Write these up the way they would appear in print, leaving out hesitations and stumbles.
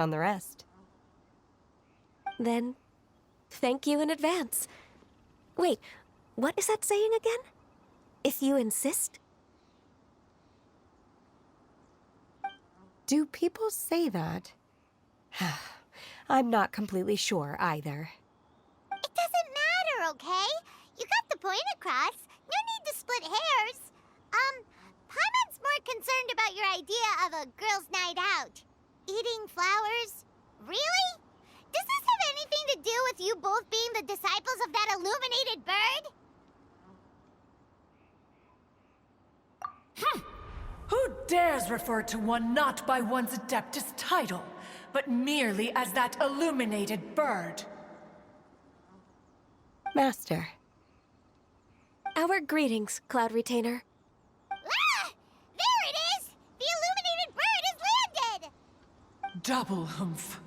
on the rest. Then, thank you in advance. Wait, what is that saying again? If you insist? Do people say that? I'm not completely sure either. It doesn't matter, okay? You got the point across. No need to split hairs. Paimon's more concerned about your idea of a girls' night out. Eating flowers? Really? Does this have anything to do with you both being the disciples of that illuminated bird? Who dares refer to one not by one's Adeptus title, but merely as that illuminated bird? Master. Our greetings, Cloud Retainer. Ah! There it is! The illuminated bird has landed! Double humph.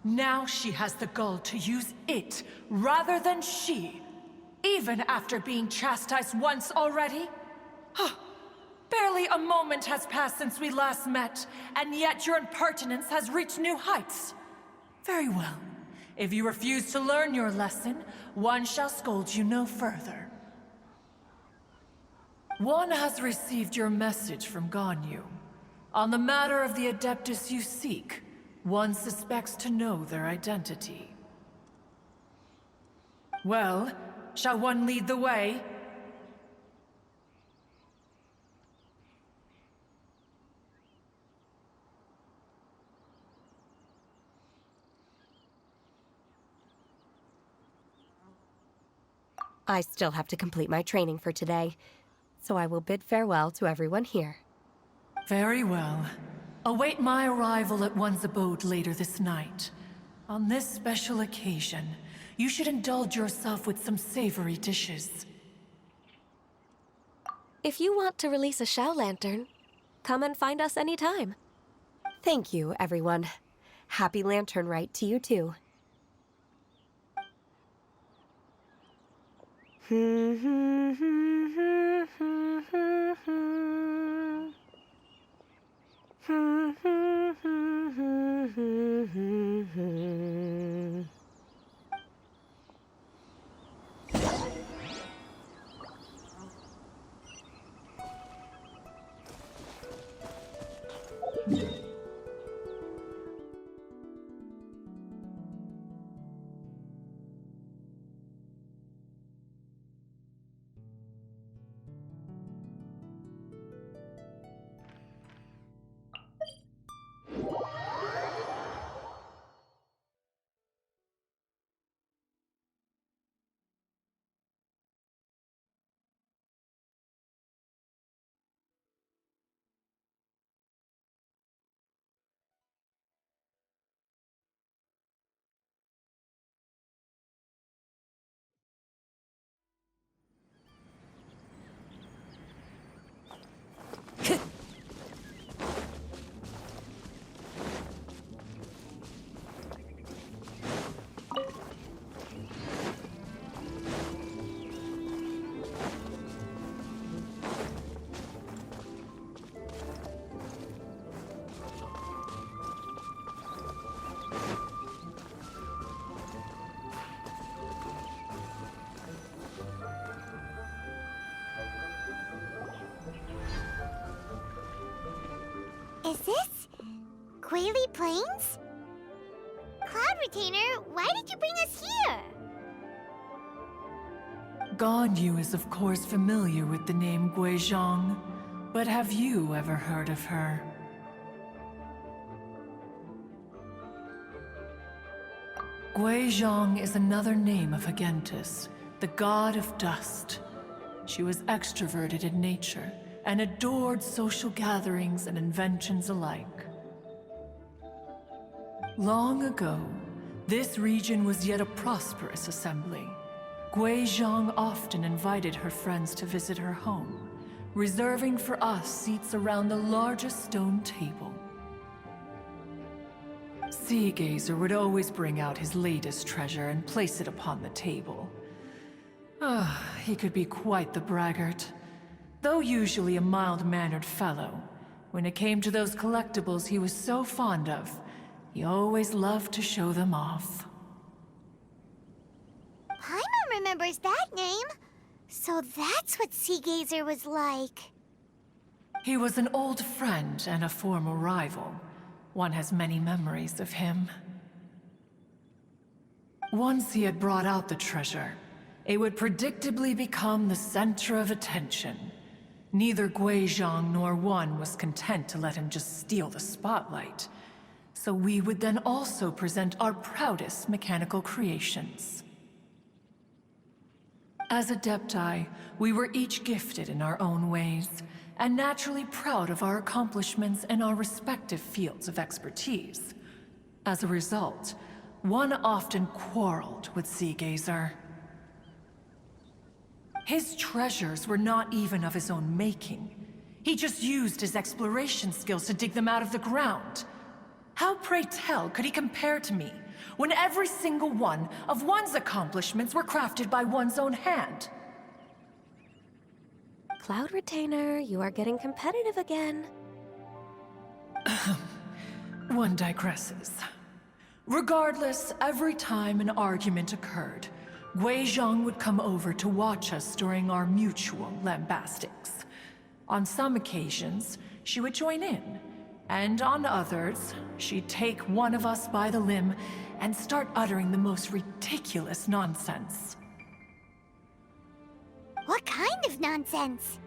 Now she has the gall to use it rather than she, even after being chastised once already? Barely a moment has passed since we last met, and yet your impertinence has reached new heights. Very well. If you refuse to learn your lesson, one shall scold you no further. One has received your message from Ganyu. On the matter of the Adeptus you seek, one suspects to know their identity. Well, shall one lead the way? I still have to complete my training for today, so I will bid farewell to everyone here. Very well. Await my arrival at one's abode later this night. On this special occasion, you should indulge yourself with some savory dishes. If you want to release a Shao Lantern, come and find us anytime. Thank you, everyone. Happy Lantern Rite to you too. Is this Quaily Plains? Cloud Retainer, why did you bring us here? Ganyu is of course familiar with the name Guizhong, but have you ever heard of her? Guizhong is another name of Agentis, the god of dust. She was extroverted in nature and adored social gatherings and inventions alike. Long ago, this region was yet a prosperous assembly. Guizhong often invited her friends to visit her home, reserving for us seats around the largest stone table. Seagazer would always bring out his latest treasure and place it upon the table. He could be quite the braggart. Though usually a mild-mannered fellow, when it came to those collectibles he was so fond of, He always loved to show them off. Paimon remembers that name. So that's what Sea Gazer was like. He was an old friend and a former rival. One has many memories of him. Once he had brought out the treasure, it would predictably become the center of attention. Neither Guizhong nor One was content to let him just steal the spotlight. So we would then also present our proudest mechanical creations. As Adepti, we were each gifted in our own ways, and naturally proud of our accomplishments in our respective fields of expertise. As a result, One often quarreled with Sea Gazer. His treasures were not even of his own making. He just used his exploration skills to dig them out of the ground. How, pray tell, could he compare to me, when every single one of One's accomplishments were crafted by one's own hand? Cloud Retainer, you are getting competitive again. One digresses. Regardless, every time an argument occurred, Guizhong would come over to watch us during our mutual lambastics. On some occasions, she would join in, and on others, she'd take one of us by the limb and start uttering the most ridiculous nonsense. What kind of nonsense?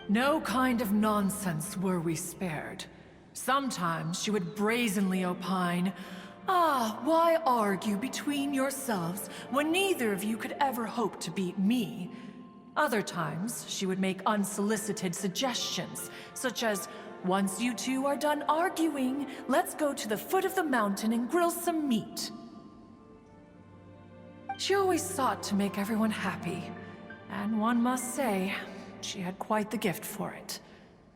No kind of nonsense were we spared. Sometimes she would brazenly opine, why argue between yourselves when neither of you could ever hope to beat me? Other times, she would make unsolicited suggestions, such as, once you two are done arguing, let's go to the foot of the mountain and grill some meat. She always sought to make everyone happy, and one must say, she had quite the gift for it.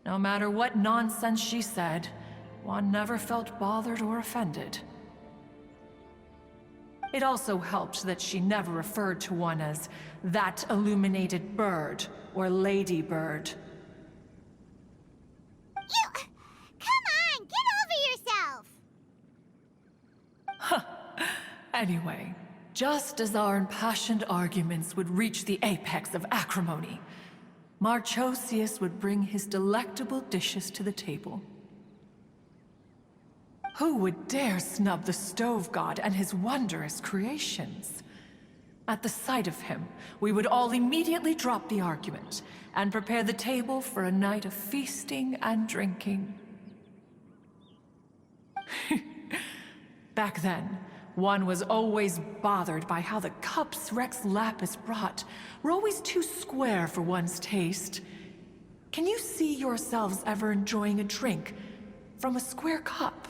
No matter what nonsense she said, One never felt bothered or offended. It also helped that she never referred to One as that illuminated bird or lady bird. Come on, get over yourself! Anyway, just as our impassioned arguments would reach the apex of acrimony, Marchosius would bring his delectable dishes to the table. Who would dare snub the stove god and his wondrous creations? At the sight of him, we would all immediately drop the argument and prepare the table for a night of feasting and drinking. Back then, One was always bothered by how the cups Rex Lapis brought were always too square for one's taste. Can you see yourselves ever enjoying a drink from a square cup?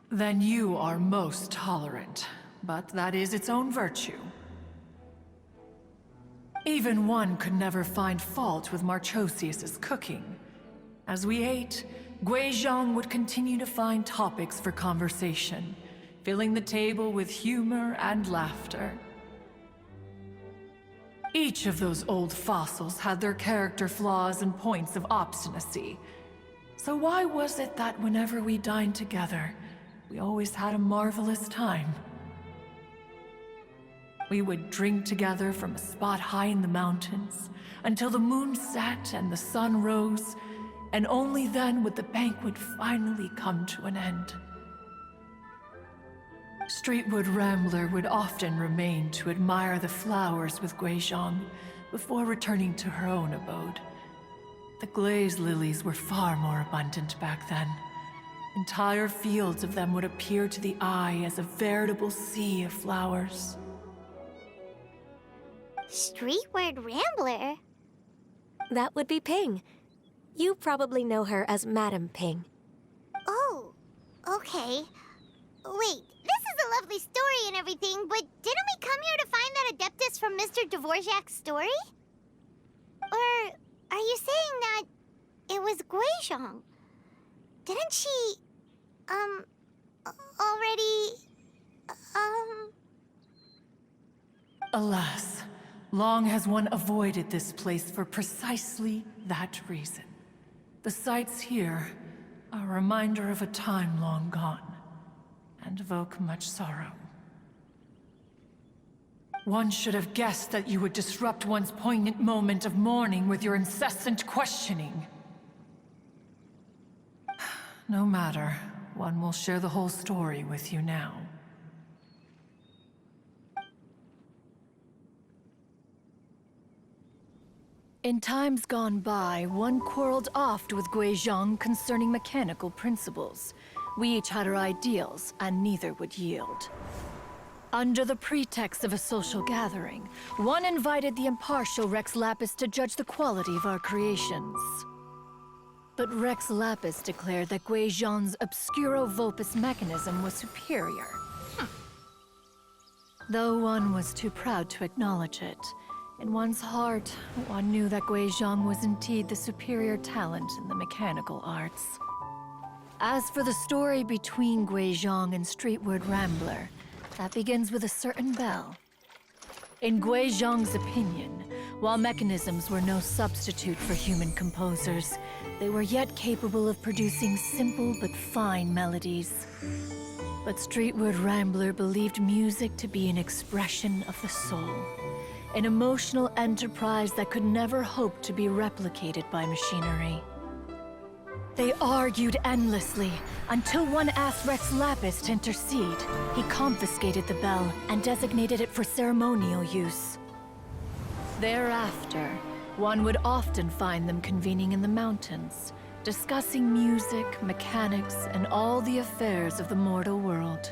Then you are most tolerant, but that is its own virtue. Even One could never find fault with Marchosius's cooking. As we ate, Guizhong would continue to find topics for conversation, filling the table with humor and laughter. Each of those old fossils had their character flaws and points of obstinacy. So why was it that whenever we dined together, we always had a marvelous time? We would drink together from a spot high in the mountains until the moon set and the sun rose, and only then would the banquet finally come to an end. Streetwood Rambler would often remain to admire the flowers with Guizhong before returning to her own abode. The glaze lilies were far more abundant back then. Entire fields of them would appear to the eye as a veritable sea of flowers. Streetward Rambler? That would be Ping. You probably know her as Madam Ping. Oh, okay. Wait, this is a lovely story and everything, but didn't we come here to find that Adeptus from Mr. Dvorak's story? Or are you saying that it was Guizhong? Didn't she, already, Alas, long has one avoided this place for precisely that reason. The sights here are a reminder of a time long gone, and evoke much sorrow. One should have guessed that you would disrupt one's poignant moment of mourning with your incessant questioning. No matter, one will share the whole story with you now. In times gone by, one quarreled oft with Guizhong concerning mechanical principles. We each had our ideals, and neither would yield. Under the pretext of a social gathering, one invited the impartial Rex Lapis to judge the quality of our creations. But Rex Lapis declared that Guizhong's Obscuro Vulpus mechanism was superior. Though one was too proud to acknowledge it, in one's heart, one knew that Guizhong was indeed the superior talent in the mechanical arts. As for the story between Guizhong and Streetward Rambler, that begins with a certain bell. In Guizhong's opinion, while mechanisms were no substitute for human composers, they were yet capable of producing simple but fine melodies. But Streetward Rambler believed music to be an expression of the soul, an emotional enterprise that could never hope to be replicated by machinery. They argued endlessly, until one asked Rex Lapis to intercede. He confiscated the bell and designated it for ceremonial use. Thereafter, one would often find them convening in the mountains, discussing music, mechanics, and all the affairs of the mortal world.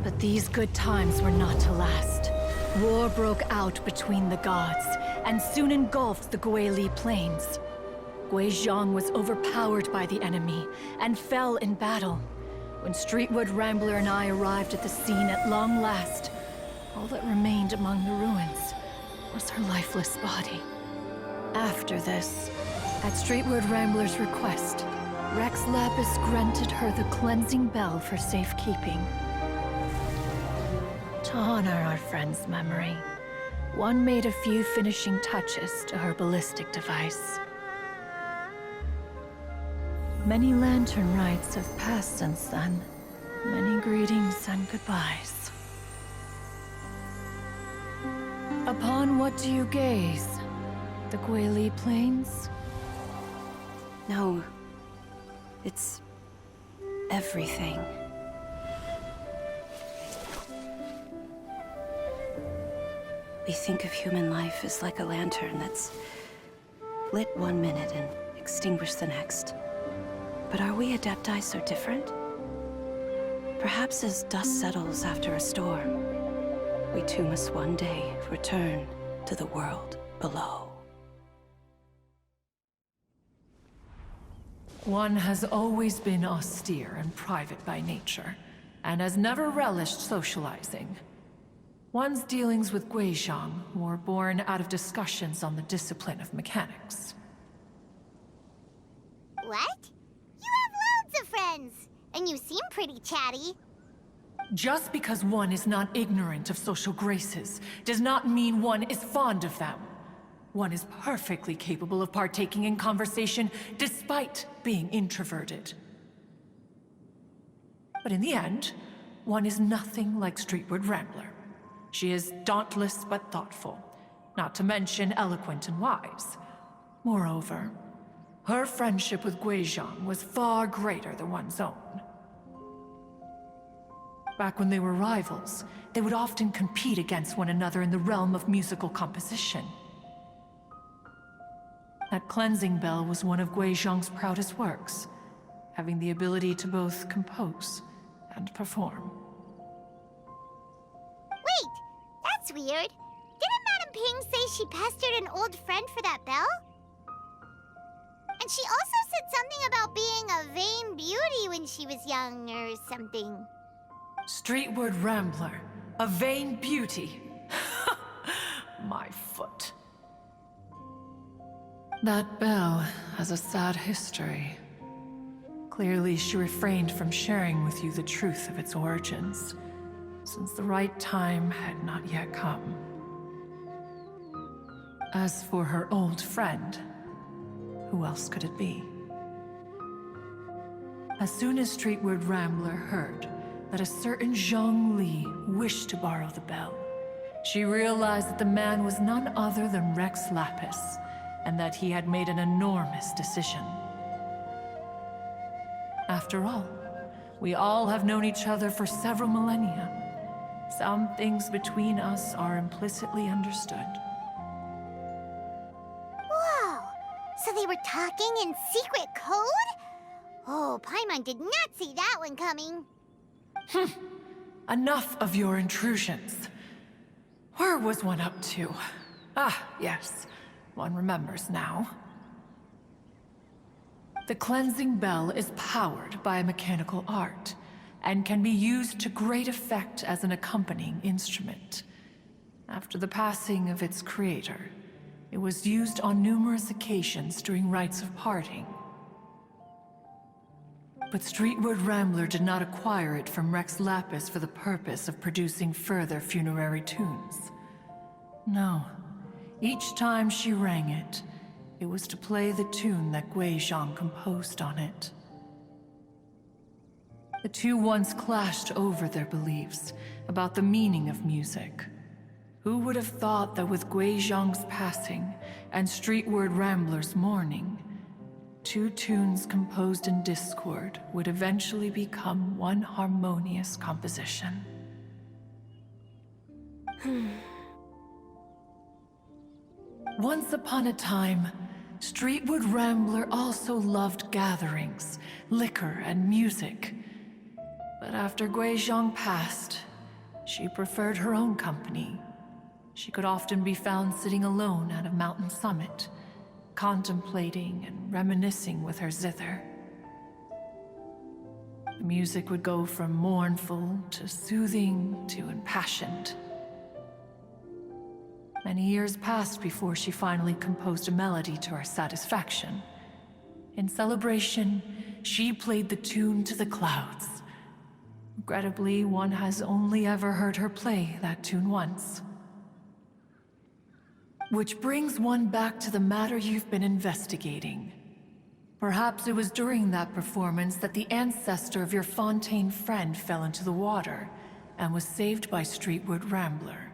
But these good times were not to last. War broke out between the gods, and soon engulfed the Guili Plains. Guizhong was overpowered by the enemy, and fell in battle. When Streetward Rambler and I arrived at the scene at long last, all that remained among the ruins was her lifeless body. After this, at Streetward Rambler's request, Rex Lapis granted her the cleansing bell for safekeeping. To honor our friend's memory, one made a few finishing touches to her ballistic device. Many lantern rites have passed since then. Many greetings and goodbyes. Upon what do you gaze? The Guili Plains? No. It's everything. We think of human life as like a lantern that's lit one minute and extinguished the next. But are we Adepti so different? Perhaps as dust settles after a storm, we too must one day return to the world below. One has always been austere and private by nature, and has never relished socializing. One's dealings with Guizhong were born out of discussions on the discipline of mechanics. What? You have loads of friends, and you seem pretty chatty. Just because one is not ignorant of social graces does not mean one is fond of them. One is perfectly capable of partaking in conversation despite being introverted. But in the end, one is nothing like Streetward Rambler. She is dauntless but thoughtful, not to mention eloquent and wise. Moreover, her friendship with Guizhong was far greater than one's own. Back when they were rivals, they would often compete against one another in the realm of musical composition. That cleansing bell was one of Guizhong's proudest works, having the ability to both compose and perform. Wait, that's weird. Didn't Madame Ping say she pestered an old friend for that bell? And she also said something about being a vain beauty when she was young or something. Streetward Rambler, a vain beauty. My foot. That bell has a sad history. Clearly, she refrained from sharing with you the truth of its origins, since the right time had not yet come. As for her old friend, who else could it be? As soon as Streetward Rambler heard that a certain Zhang Li wished to borrow the bell, she realized that the man was none other than Rex Lapis, and that he had made an enormous decision. After all, we all have known each other for several millennia. Some things between us are implicitly understood. Whoa! So they were talking in secret code? Oh, Paimon did not see that one coming. Enough of your intrusions. Where was one up to? Ah, yes. One remembers now. The cleansing bell is powered by a mechanical art, and can be used to great effect as an accompanying instrument. After the passing of its creator, it was used on numerous occasions during rites of parting. But Streetward Rambler did not acquire it from Rex Lapis for the purpose of producing further funerary tunes. No. Each time she rang it, it was to play the tune that Gui Zhang composed on it. The two once clashed over their beliefs about the meaning of music. Who would have thought that with Gui Zhang's passing and Streetward Rambler's mourning, two tunes composed in discord would eventually become one harmonious composition? Once upon a time, Streetward Rambler also loved gatherings, liquor, and music. But after Gui Zhang passed, she preferred her own company. She could often be found sitting alone at a mountain summit, contemplating and reminiscing with her zither. The music would go from mournful to soothing to impassioned. Many years passed before she finally composed a melody to her satisfaction. In celebration, she played the tune to the clouds. Regrettably, one has only ever heard her play that tune once. Which brings one back to the matter you've been investigating. Perhaps it was during that performance that the ancestor of your Fontaine friend fell into the water and was saved by Streetward Rambler.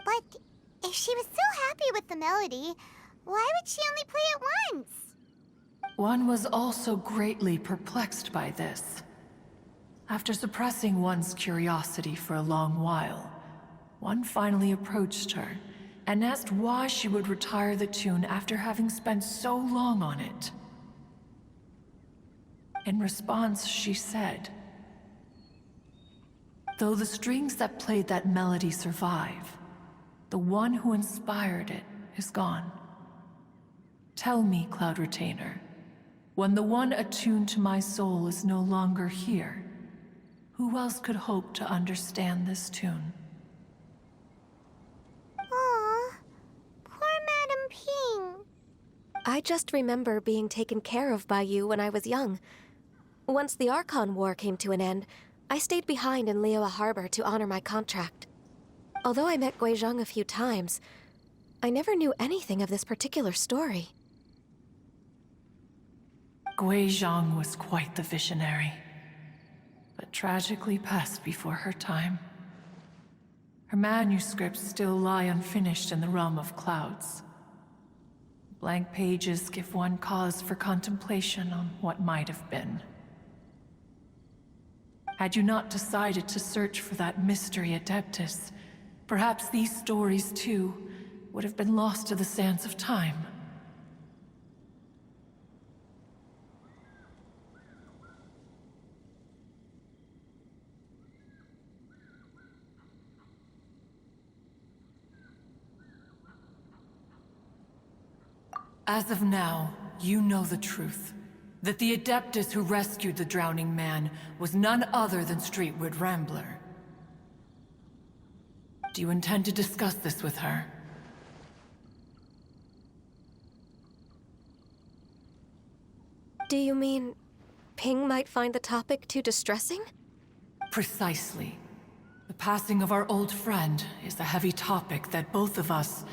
But if she was so happy with the melody, why would she only play it once? One was also greatly perplexed by this. After suppressing one's curiosity for a long while, one finally approached her and asked why she would retire the tune after having spent so long on it. In response, she said, "Though the strings that played that melody survive, the one who inspired it is gone. Tell me, Cloud Retainer, when the one attuned to my soul is no longer here, who else could hope to understand this tune?" Aw, poor Madam Ping. I just remember being taken care of by you when I was young. Once the Archon War came to an end, I stayed behind in Liyue Harbor to honor my contract. Although I met Gui Zhang a few times, I never knew anything of this particular story. Gui Zhang was quite the visionary, but tragically passed before her time. Her manuscripts still lie unfinished in the realm of clouds. Blank pages give one cause for contemplation on what might have been. Had you not decided to search for that mystery Adeptus, perhaps these stories, too, would have been lost to the sands of time. As of now, you know the truth. That the Adeptus who rescued the drowning man was none other than Streetward Rambler. Do you intend to discuss this with her? Do you mean Ping might find the topic too distressing? Precisely. The passing of our old friend is a heavy topic that both of us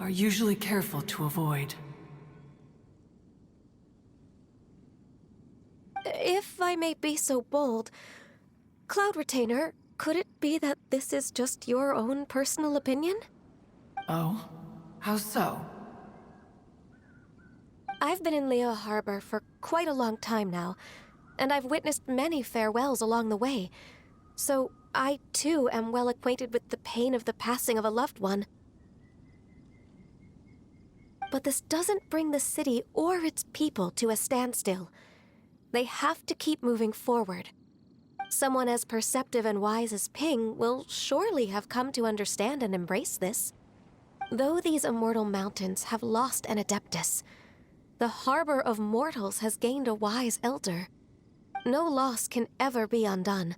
are usually careful to avoid. If I may be so bold, Cloud Retainer, could it be that this is just your own personal opinion? Oh? How so? I've been in Leo Harbor for quite a long time now, and I've witnessed many farewells along the way, so I too am well acquainted with the pain of the passing of a loved one. But this doesn't bring the city or its people to a standstill. They have to keep moving forward. Someone as perceptive and wise as Ping will surely have come to understand and embrace this. Though these immortal mountains have lost an adeptus, the harbor of mortals has gained a wise elder. No loss can ever be undone,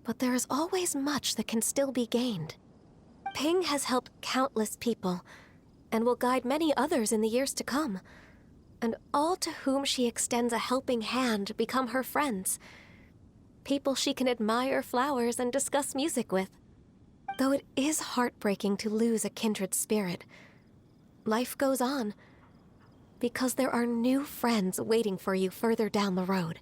but there is always much that can still be gained. Ping has helped countless people, and will guide many others in the years to come. And all to whom she extends a helping hand become her friends. People she can admire flowers and discuss music with. Though it is heartbreaking to lose a kindred spirit, life goes on, because there are new friends waiting for you further down the road.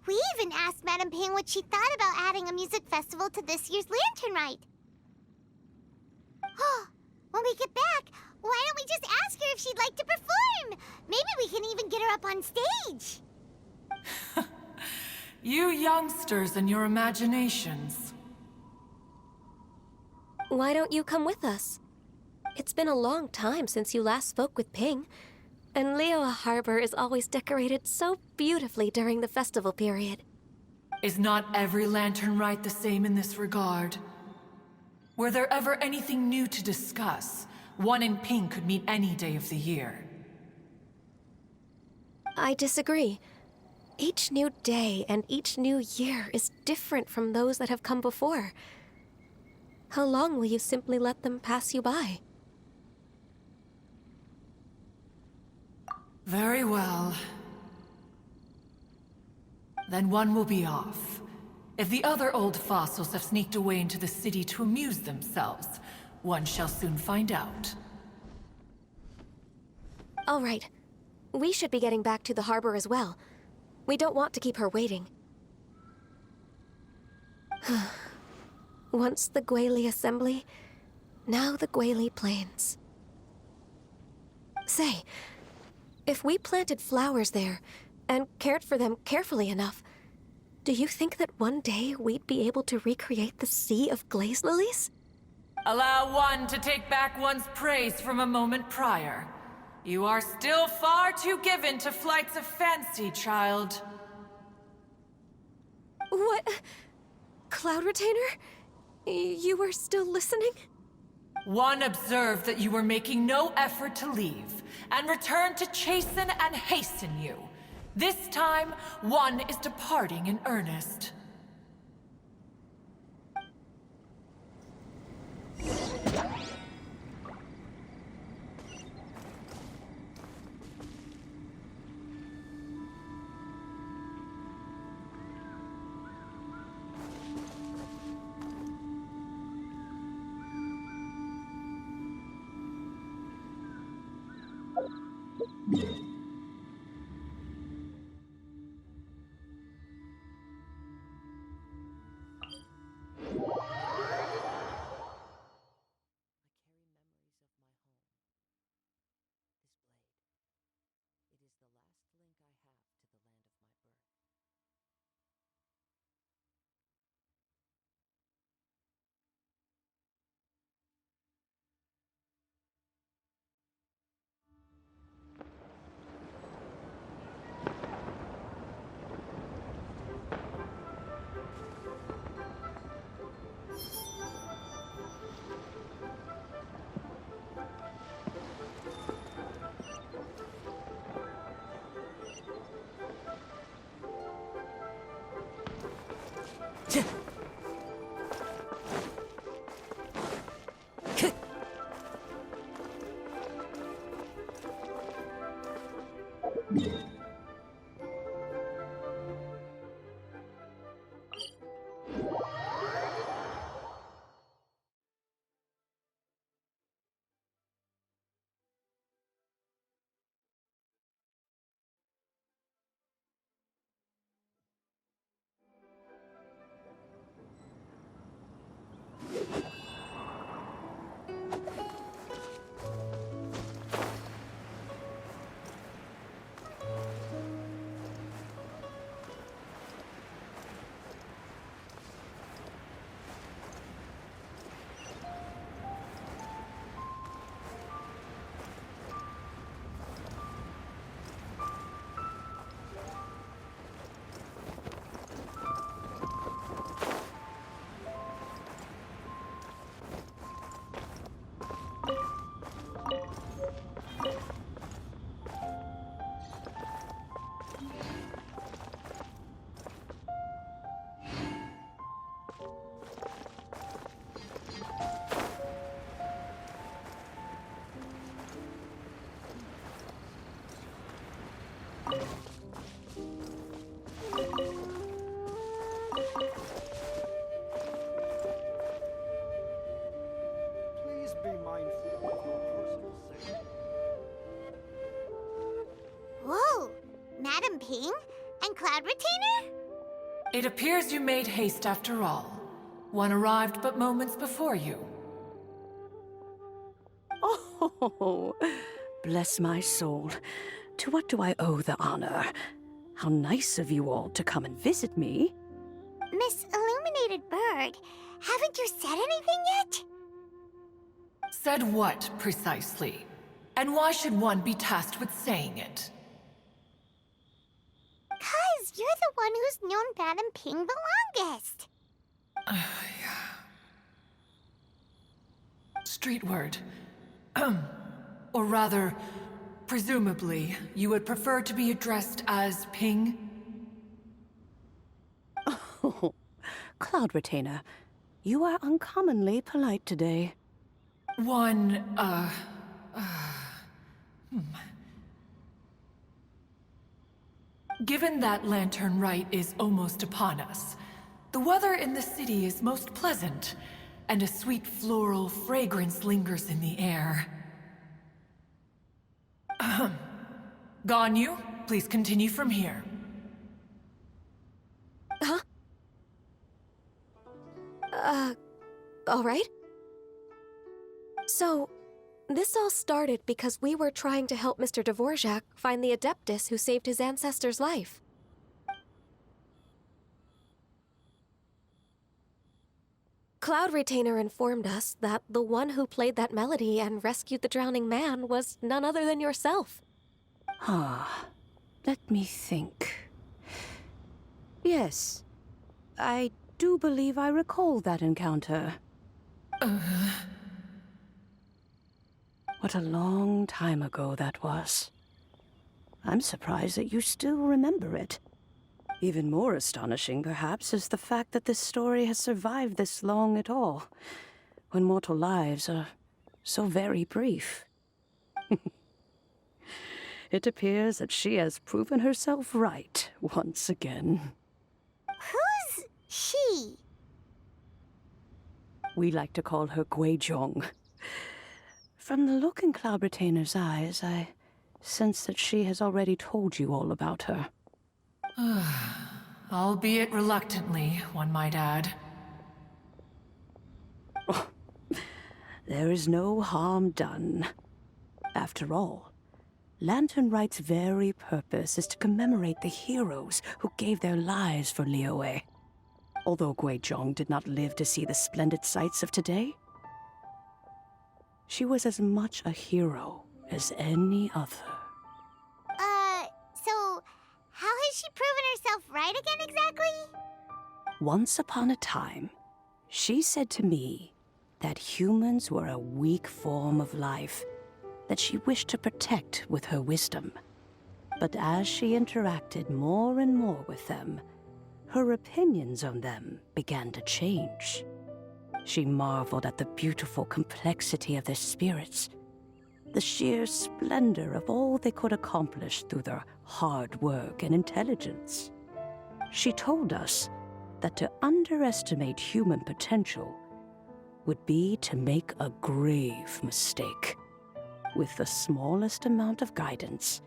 We even asked Madame Ping what she thought about adding a music festival to this year's Lantern Rite. When we get back, why don't we just ask her if she'd like to perform? Maybe we can even get her up on stage. You youngsters and your imaginations. Why don't you come with us? It's been a long time since you last spoke with Ping, and Leoa Harbor is always decorated so beautifully during the festival period. Is not every Lantern Rite the same in this regard? Were there ever anything new to discuss? One in Ping could meet any day of the year. I disagree. Each new day and each new year is different from those that have come before. How long will you simply let them pass you by? Very well. Then one will be off. If the other old fossils have sneaked away into the city to amuse themselves, one shall soon find out. All right. We should be getting back to the harbor as well. We don't want to keep her waiting. Once the Guili Assembly, now the Guili Plains. Say, if we planted flowers there, and cared for them carefully enough, do you think that one day we'd be able to recreate the sea of glaze lilies? Allow one to take back one's praise from a moment prior. You are still far too given to flights of fancy, child. What? Cloud Retainer? You were still listening? One observed that you were making no effort to leave, and returned to chasten and hasten you. This time, one is departing in earnest. Please be mindful of your personal safety. Whoa! Madam Ping? And Cloud Retainer? It appears you made haste after all. One arrived but moments before you. Oh, bless my soul. To what do I owe the honor? How nice of you all to come and visit me. Miss Illuminated Bird, haven't you said anything yet? Said what, precisely? And why should one be tasked with saying it? 'Cause you're the one who's known Madam Ping the longest. Street word. Or rather, presumably, you would prefer to be addressed as Ping? Oh, Cloud Retainer, you are uncommonly polite today. Given that Lantern Rite is almost upon us, the weather in the city is most pleasant, and a sweet floral fragrance lingers in the air. Ganyu, please continue from here. Huh? All right. So, this all started because we were trying to help Mr. Dvorak find the Adeptus who saved his ancestor's life. Cloud Retainer informed us that the one who played that melody and rescued the drowning man was none other than yourself. Let me think. Yes, I do believe I recall that encounter. What a long time ago that was. I'm surprised that you still remember it. Even more astonishing, perhaps, is the fact that this story has survived this long at all, when mortal lives are so very brief. It appears that she has proven herself right once again. Who's she? We like to call her Guizhong. From the look in Cloud Retainer's eyes, I sense that she has already told you all about her. Albeit reluctantly, one might add. There is no harm done. After all, Lantern Rite's very purpose is to commemorate the heroes who gave their lives for Liyue. Although Guizhong did not live to see the splendid sights of today, she was as much a hero as any other. So, how has she proven herself right again exactly? Once upon a time, she said to me that humans were a weak form of life that she wished to protect with her wisdom. But as she interacted more and more with them, her opinions on them began to change. She marveled at the beautiful complexity of their spirits, the sheer splendor of all they could accomplish through their hard work and intelligence. She told us that to underestimate human potential would be to make a grave mistake. With the smallest amount of guidance,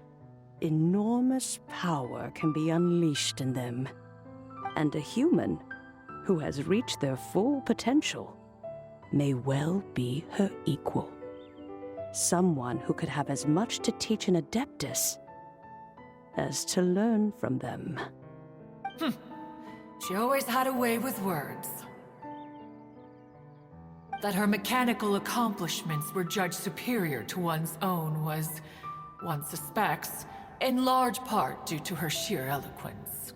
enormous power can be unleashed in them. And a human who has reached their full potential may well be her equal. Someone who could have as much to teach an adeptus as to learn from them. She always had a way with words. That her mechanical accomplishments were judged superior to one's own was, one suspects, in large part due to her sheer eloquence.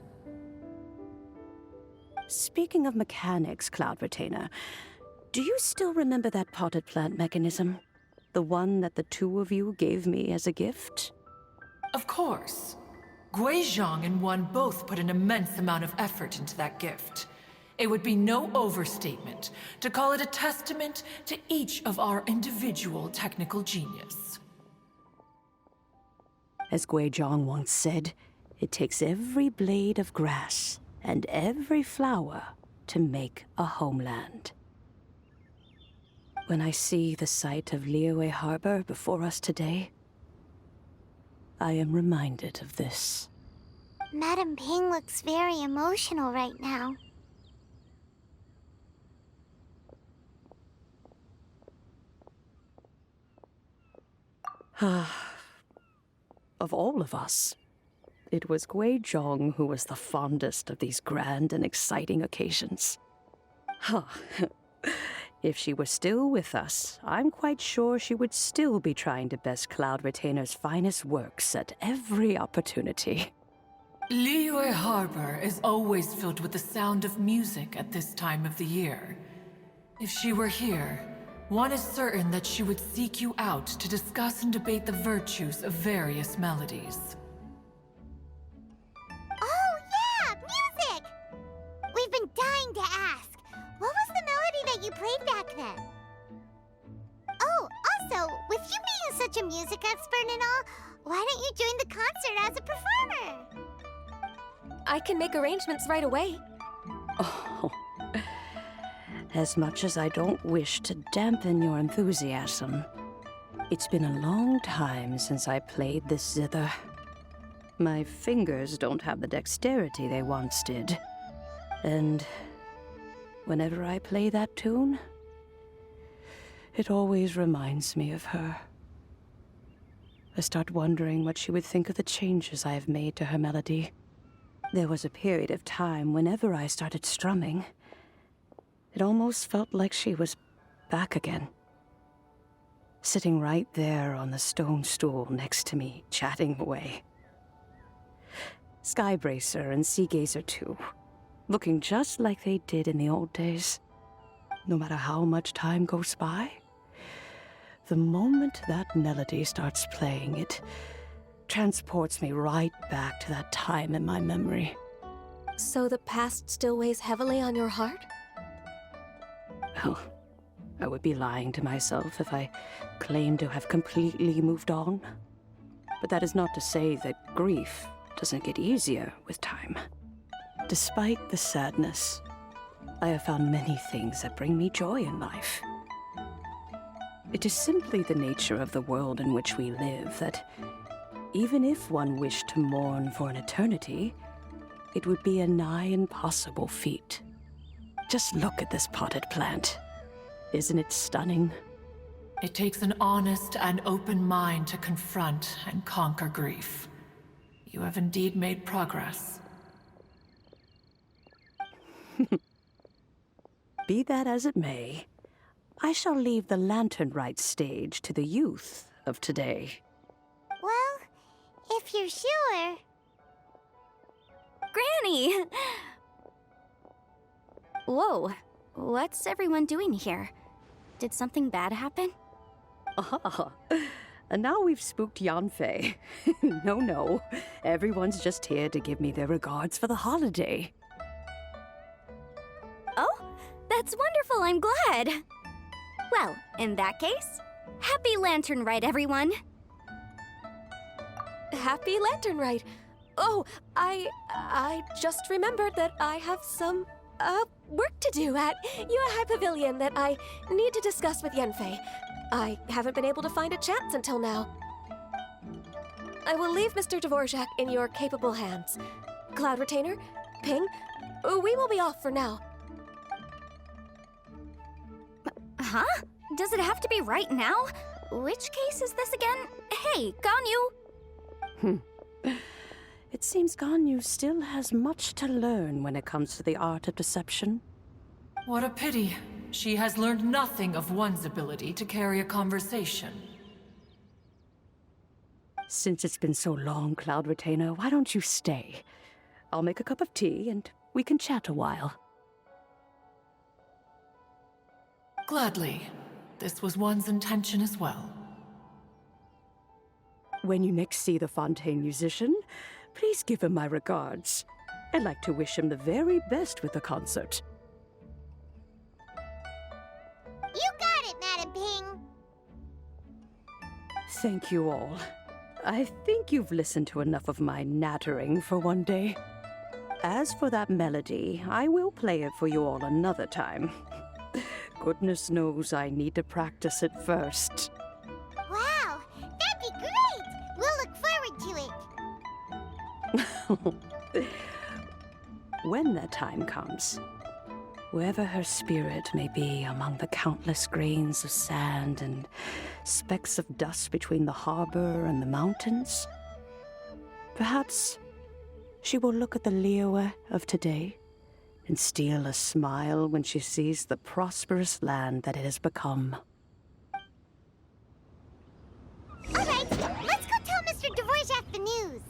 Speaking of mechanics, Cloud Retainer, do you still remember that potted plant mechanism? The one that the two of you gave me as a gift? Of course. Guizhong and One both put an immense amount of effort into that gift. It would be no overstatement to call it a testament to each of our individual technical genius. As Guizhong once said, it takes every blade of grass and every flower to make a homeland. When I see the sight of Liyue Harbor before us today, I am reminded of this. Madam Ping looks very emotional right now. Of all of us, it was Guizhong who was the fondest of these grand and exciting occasions. If she were still with us, I'm quite sure she would still be trying to best Cloud Retainer's finest works at every opportunity. Liyue Harbor is always filled with the sound of music at this time of the year. If she were here, one is certain that she would seek you out to discuss and debate the virtues of various melodies. Oh yeah, music! We've been dying to ask. What was the melody that you played back then? Oh, also, with you being such a music expert and all, why don't you join the concert as a performer? I can make arrangements right away. Oh, as much as I don't wish to dampen your enthusiasm, it's been a long time since I played this zither. My fingers don't have the dexterity they once did. And whenever I play that tune, it always reminds me of her. I start wondering what she would think of the changes I have made to her melody. There was a period of time whenever I started strumming, it almost felt like she was back again. Sitting right there on the stone stool next to me, chatting away. Skybracer and Seagazer too, looking just like they did in the old days. No matter how much time goes by, the moment that melody starts playing, it transports me right back to that time in my memory. So the past still weighs heavily on your heart? Well, I would be lying to myself if I claimed to have completely moved on. But that is not to say that grief doesn't get easier with time. Despite the sadness, I have found many things that bring me joy in life. It is simply the nature of the world in which we live that even if one wished to mourn for an eternity, it would be a nigh impossible feat. Just look at this potted plant. Isn't it stunning? It takes an honest and open mind to confront and conquer grief. You have indeed made progress. Be that as it may, I shall leave the lantern rite stage to the youth of today. Well, if you're sure. Granny! Whoa, what's everyone doing here? Did something bad happen? Ah, and now we've spooked Yanfei. No, everyone's just here to give me their regards for the holiday. That's wonderful, I'm glad. Well, in that case, happy Lantern Rite, everyone. Happy Lantern Rite. Oh, I just remembered that I have some, work to do at Yuehai Pavilion that I need to discuss with Yanfei. I haven't been able to find a chance until now. I will leave Mr. Dvorak in your capable hands. Cloud Retainer, Ping, we will be off for now. Huh? Does it have to be right now? Which case is this again? Hey, Ganyu! It seems Ganyu still has much to learn when it comes to the art of deception. What a pity. She has learned nothing of one's ability to carry a conversation. Since it's been so long, Cloud Retainer, why don't you stay? I'll make a cup of tea and we can chat a while. Gladly. This was one's intention as well. When you next see the Fontaine musician, please give him my regards. I'd like to wish him the very best with the concert. You got it, Madam Ping. Thank you all. I think you've listened to enough of my nattering for one day. As for that melody, I will play it for you all another time. Goodness knows I need to practice it first. Wow, that'd be great. We'll look forward to it. When that time comes, wherever her spirit may be among the countless grains of sand and specks of dust between the harbor and the mountains, perhaps she will look at the Liyue of today and steal a smile when she sees the prosperous land that it has become. All right, let's go tell Mr. Dvorak the news.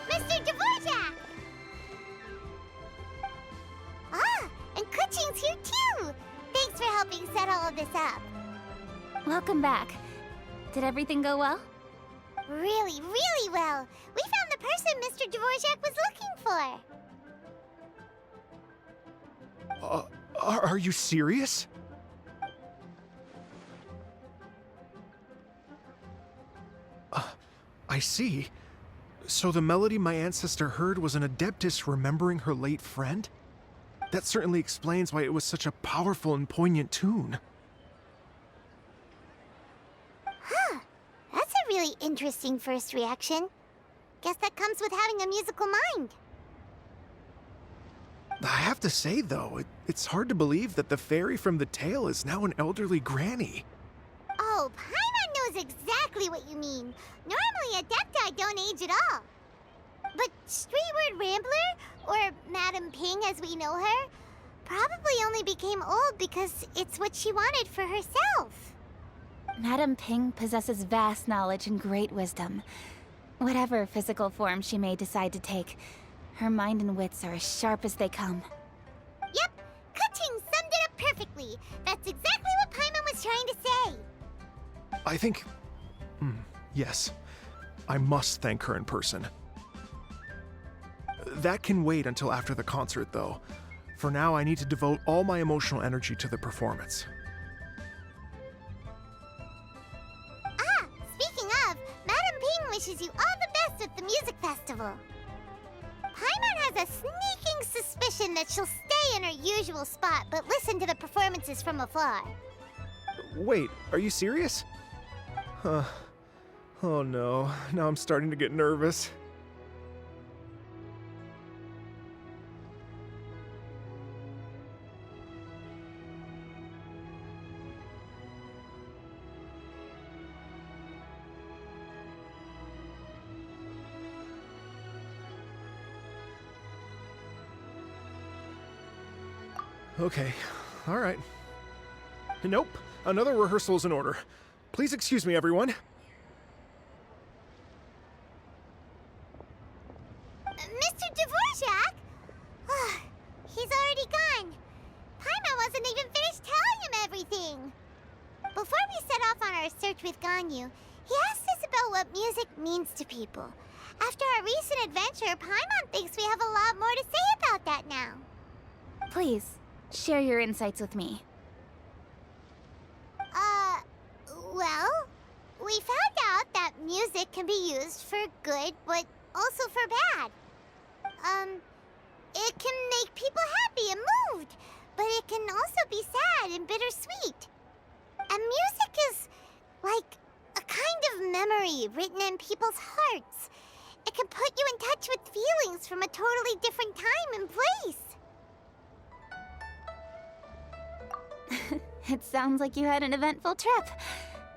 Mr. Dvorak! Ah, and Kuching's here too! Thanks for helping set all of this up. Welcome back. Did everything go well? Really, really well. We found the person Mr. Dvorak was looking for. Are you serious? I see. So the melody my ancestor heard was an adeptus remembering her late friend? That certainly explains why it was such a powerful and poignant tune. Huh. That's a really interesting first reaction. Guess that comes with having a musical mind. I have to say, though, it's hard to believe that the fairy from the tale is now an elderly granny. Oh, Paimon knows exactly what you mean. Normally, Adepti don't age at all. But Streetward Rambler, or Madam Ping as we know her, probably only became old because it's what she wanted for herself. Madam Ping possesses vast knowledge and great wisdom. Whatever physical form she may decide to take, her mind and wits are as sharp as they come. Yep, Kuching summed it up perfectly. That's exactly what Paimon was trying to say. I think... yes. I must thank her in person. That can wait until after the concert, though. For now, I need to devote all my emotional energy to the performance. Ah, speaking of, Madam Ping wishes you all the best at the music festival. Paimon has a sneaking suspicion that she'll stay stay in her usual spot, but listen to the performances from afar. Wait, are you serious? Huh. Oh no, now I'm starting to get nervous. Okay, alright. Nope, another rehearsal is in order. Please excuse me, everyone. Mr. Dvorak? He's already gone. Paimon wasn't even finished telling him everything. Before we set off on our search with Ganyu, he asked us about what music means to people. After our recent adventure, Paimon thinks we have a lot more to say about that now. Please, share your insights with me. Well, we found out that music can be used for good, but also for bad. It can make people happy and moved, but it can also be sad and bittersweet. And music is like a kind of memory written in people's hearts. It can put you in touch with feelings from a totally different time and place. It sounds like you had an eventful trip.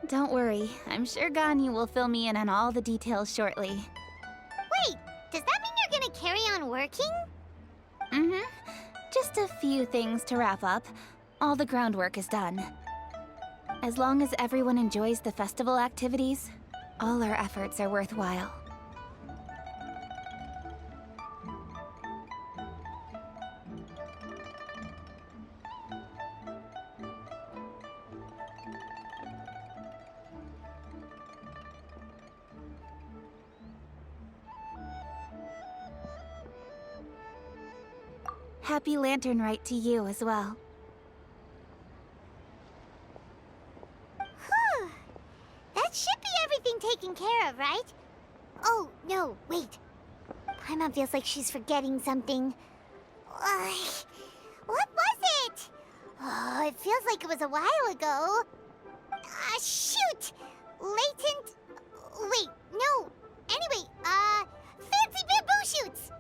Don't worry, I'm sure Ganyu will fill me in on all the details shortly. Wait, does that mean you're gonna carry on working? Mm-hmm. Just a few things to wrap up. All the groundwork is done. As long as everyone enjoys the festival activities, all our efforts are worthwhile. Happy Lantern Rite to you as well. Whew. That should be everything taken care of, right? Oh, no, wait. Paimon feels like she's forgetting something. What was it? Oh, it feels like it was a while ago. Shoot! Latent... Wait, no. Anyway, fancy bamboo shoots!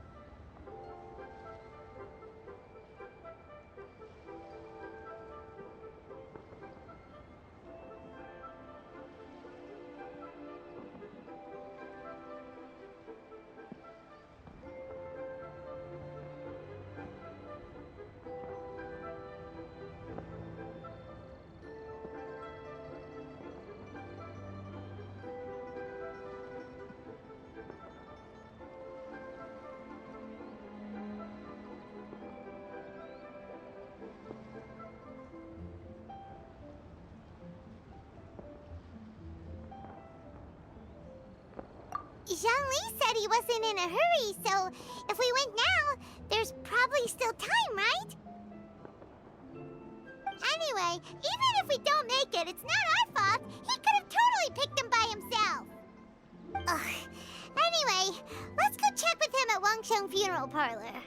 Zhang-Li said he wasn't in a hurry, so if we went now, there's probably still time, right? Anyway, even if we don't make it, it's not our fault. He could have totally picked him by himself. Ugh. Anyway, let's go check with him at Wangsheng Funeral Parlor.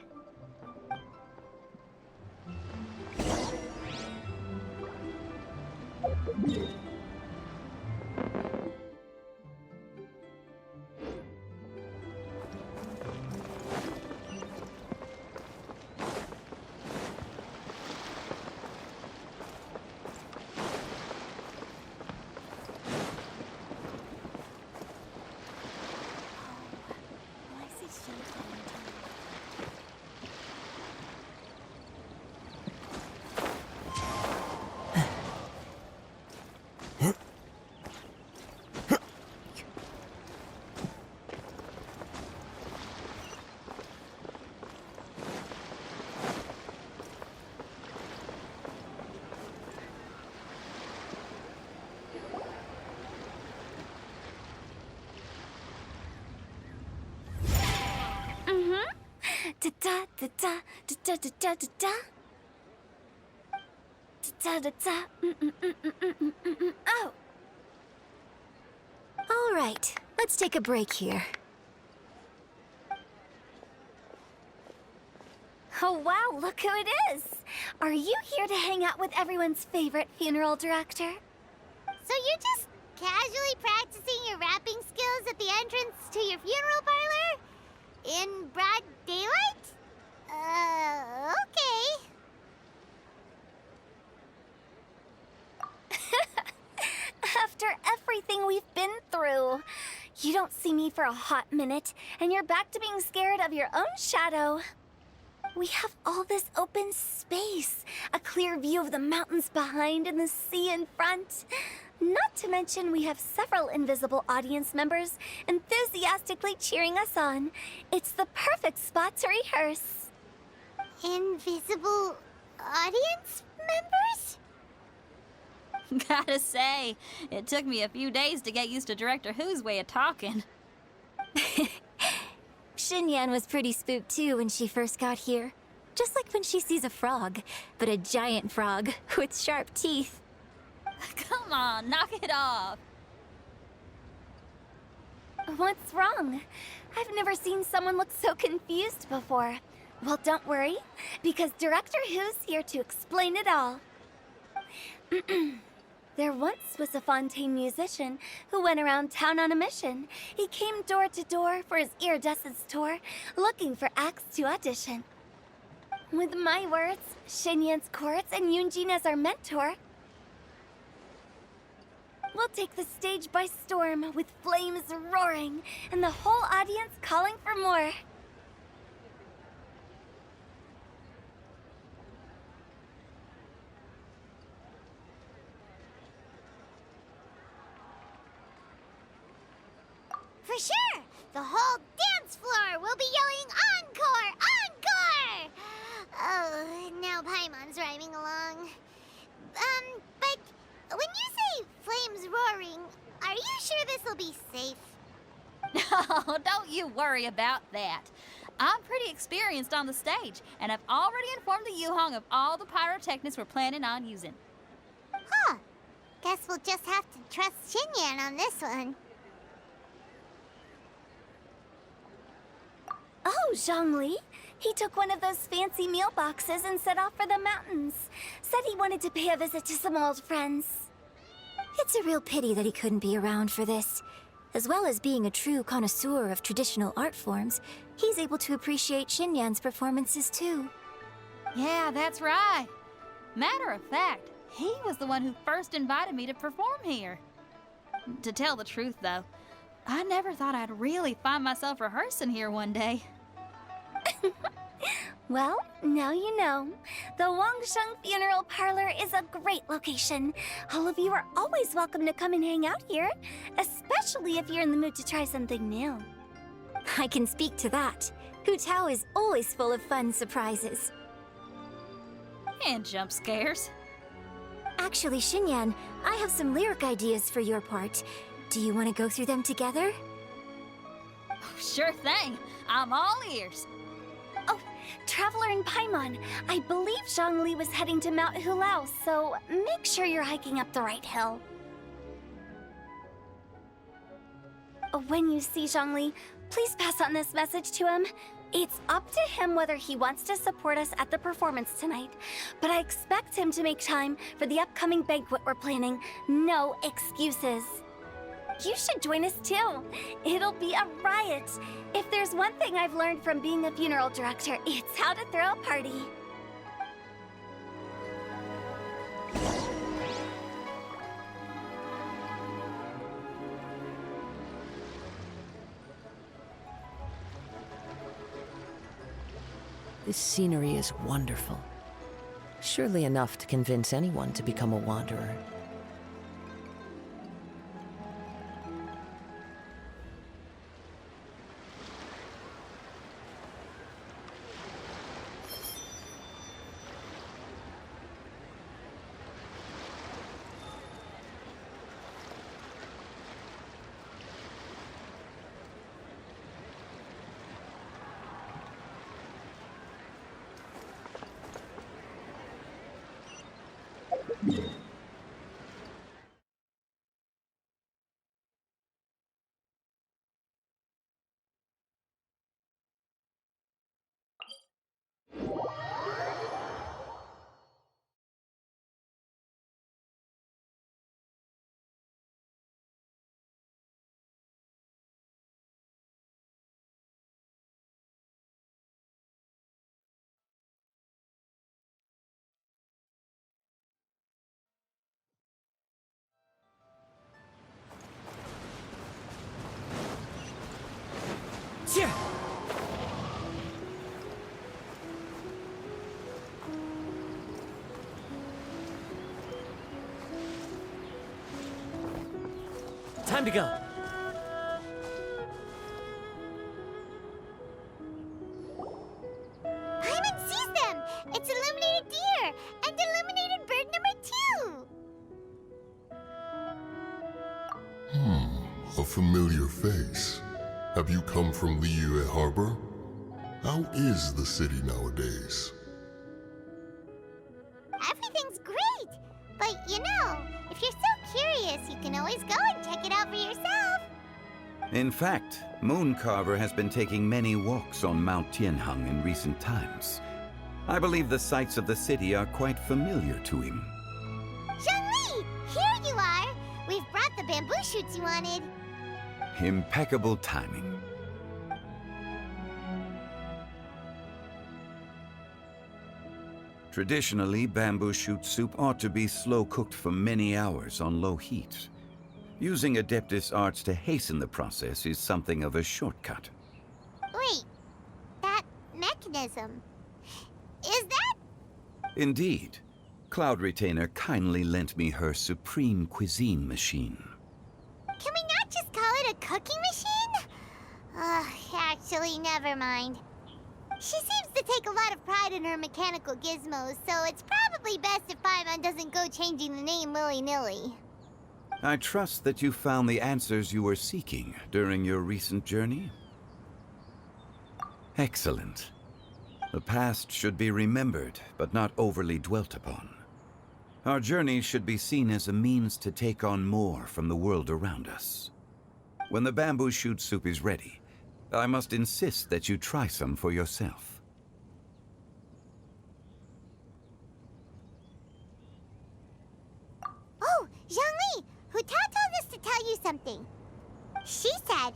Da da da da da da da da da. Da da da. Oh. All right, let's take a break here. Oh wow, look who it is! Are you here to hang out with everyone's favorite funeral director? So you're just casually practicing your rapping skills at the entrance to your funeral parlor? In broad daylight? Okay. After everything we've been through, you don't see me for a hot minute, and you're back to being scared of your own shadow. We have all this open space, a clear view of the mountains behind and the sea in front. Not to mention we have several invisible audience members enthusiastically cheering us on. It's the perfect spot to rehearse. Invisible audience members? Gotta say, it took me a few days to get used to Director Who's way of talking. Xinyan was pretty spooked too when she first got here. Just like when she sees a frog, but a giant frog with sharp teeth. Come on, knock it off. What's wrong? I've never seen someone look so confused before. Well, don't worry, because Director Who's here to explain it all. There once was a Fontaine musician who went around town on a mission. He came door to door for his iridescence tour, looking for acts to audition. With my words, Xinyan's chords, and Yunjin as our mentor, we'll take the stage by storm with flames roaring and the whole audience calling for more. For sure! The whole dance floor will be yelling encore! Encore! Oh, now Paimon's rhyming along. But when you say flames roaring, are you sure this'll be safe? No, don't you worry about that. I'm pretty experienced on the stage, and I've already informed the Yuhong of all the pyrotechnics we're planning on using. Huh. Guess we'll just have to trust Xinyan on this one. Oh, Zhongli. He took one of those fancy meal boxes and set off for the mountains. Said he wanted to pay a visit to some old friends. It's a real pity that he couldn't be around for this. As well as being a true connoisseur of traditional art forms, he's able to appreciate Xinyan's performances too. Yeah, that's right. Matter of fact, he was the one who first invited me to perform here. To tell the truth, though, I never thought I'd really find myself rehearsing here one day. Well, now you know. The Wangsheng Funeral Parlor is a great location. All of you are always welcome to come and hang out here, especially if you're in the mood to try something new. I can speak to that. Hu Tao is always full of fun surprises. And jump scares. Actually, Xinyan, I have some lyric ideas for your part. Do you want to go through them together? Sure thing. I'm all ears. Oh, Traveler and Paimon, I believe Zhongli was heading to Mount Hulao, so make sure you're hiking up the right hill. When you see Zhongli, please pass on this message to him. It's up to him whether he wants to support us at the performance tonight, but I expect him to make time for the upcoming banquet we're planning. No excuses. You should join us too. It'll be a riot. If there's one thing I've learned from being a funeral director, it's how to throw a party. This scenery is wonderful. Surely enough to convince anyone to become a wanderer. Time to go. Paimon sees them! It's illuminated deer and illuminated bird number 2! A familiar face. Have you come from Liyue Harbor? How is the city nowadays? Everything's great! But you know, if you're so curious, you can always go and check it out for yourself. In fact, Mooncarver has been taking many walks on Mount Tianheng in recent times. I believe the sights of the city are quite familiar to him. Zhongli! Here you are! We've brought the bamboo shoots you wanted. Impeccable timing. Traditionally, bamboo shoot soup ought to be slow-cooked for many hours on low heat. Using Adeptus arts to hasten the process is something of a shortcut. Wait, that mechanism... is that... Indeed. Cloud Retainer kindly lent me her supreme cuisine machine. Can we not just call it a cooking machine? Actually, never mind. She seems to take a lot of pride in her mechanical gizmos, so it's probably best if Paimon doesn't go changing the name willy-nilly. I trust that you found the answers you were seeking during your recent journey? Excellent. The past should be remembered, but not overly dwelt upon. Our journey should be seen as a means to take on more from the world around us. When the bamboo shoot soup is ready, I must insist that you try some for yourself. Oh, Zhongli! Hu Tao told us to tell you something. She said,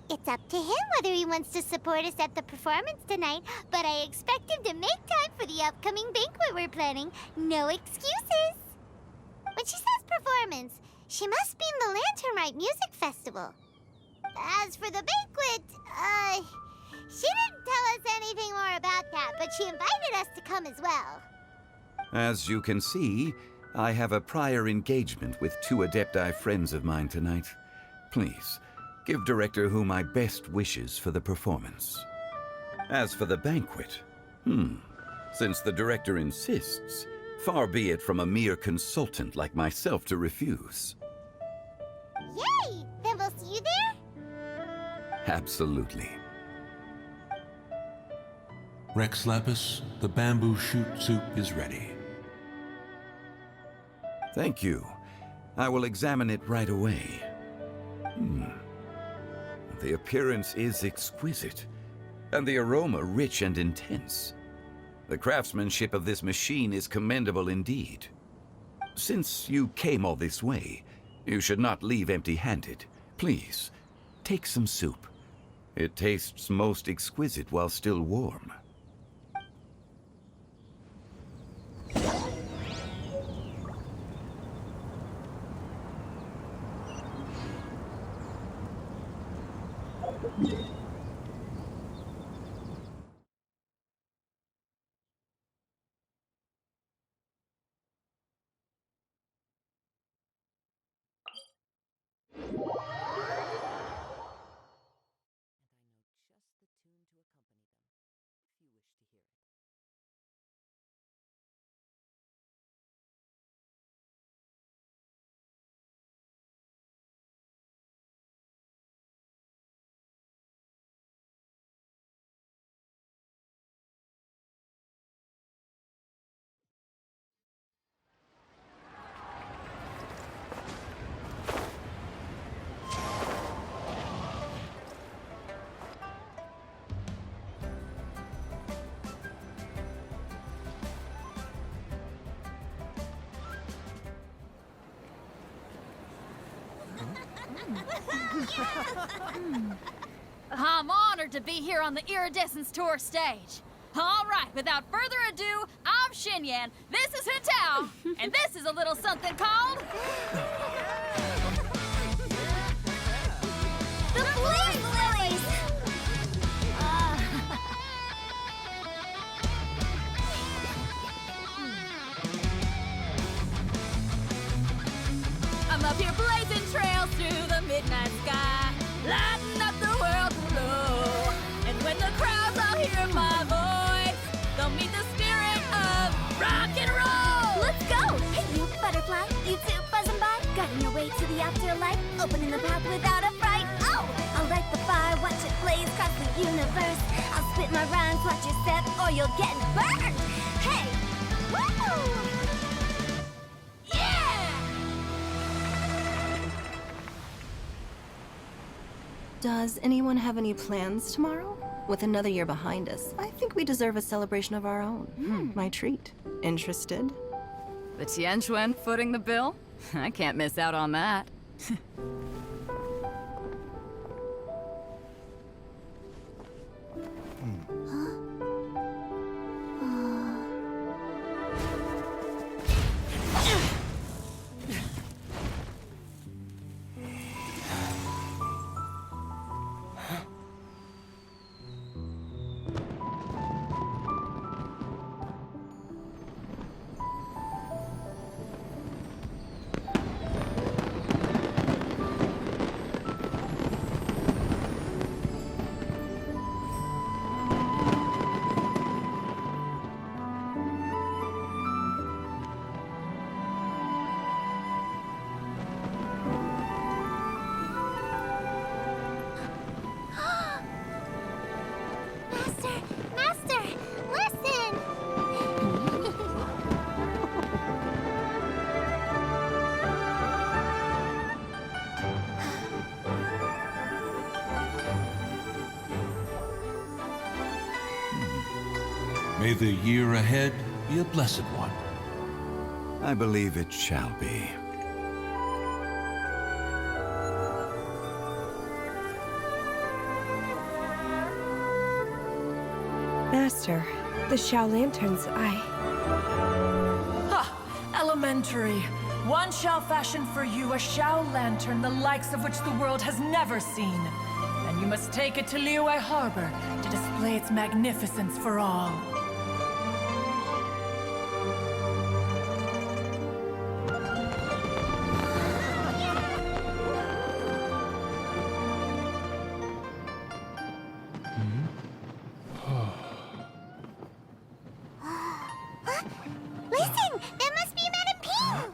it's up to him whether he wants to support us at the performance tonight, but I expect him to make time for the upcoming banquet we're planning. No excuses! When she says performance, she must mean the Lantern Rite Music Festival. As for the banquet, she didn't tell us anything more about that, but she invited us to come as well. As you can see, I have a prior engagement with 2 Adepti friends of mine tonight. Please, give Director Hu my best wishes for the performance. As for the banquet, since the Director insists, far be it from a mere consultant like myself to refuse. Yay! Then we'll see you there? Absolutely. Rex Lapis, the bamboo shoot soup is ready. Thank you. I will examine it right away. The appearance is exquisite, and the aroma rich and intense. The craftsmanship of this machine is commendable indeed. Since you came all this way, you should not leave empty-handed. Please, take some soup. It tastes most exquisite while still warm. I'm honored to be here on the Iridescence Tour stage. All right, without further ado, I'm Xinyan, this is Hu Tao, and this is a little something called... The Flame Lilies! afterlife, opening the path without a fright. Oh, I'll light the fire, watch it blaze across the universe. I'll spit my rhymes, watch you step, or you'll get burned. Hey, woo! Yeah! Does anyone have any plans tomorrow? With another year behind us, I think we deserve a celebration of our own. My treat. Interested? The Tianquan footing the bill? I can't miss out on that. Master, listen! May the year ahead be a blessed one. I believe it shall be. Master, the Xiao Lanterns, Ha! Elementary. One shall fashion for you a Xiao Lantern the likes of which the world has never seen. And you must take it to Liyue Harbor to display its magnificence for all. Listen! That must be Madame Ping!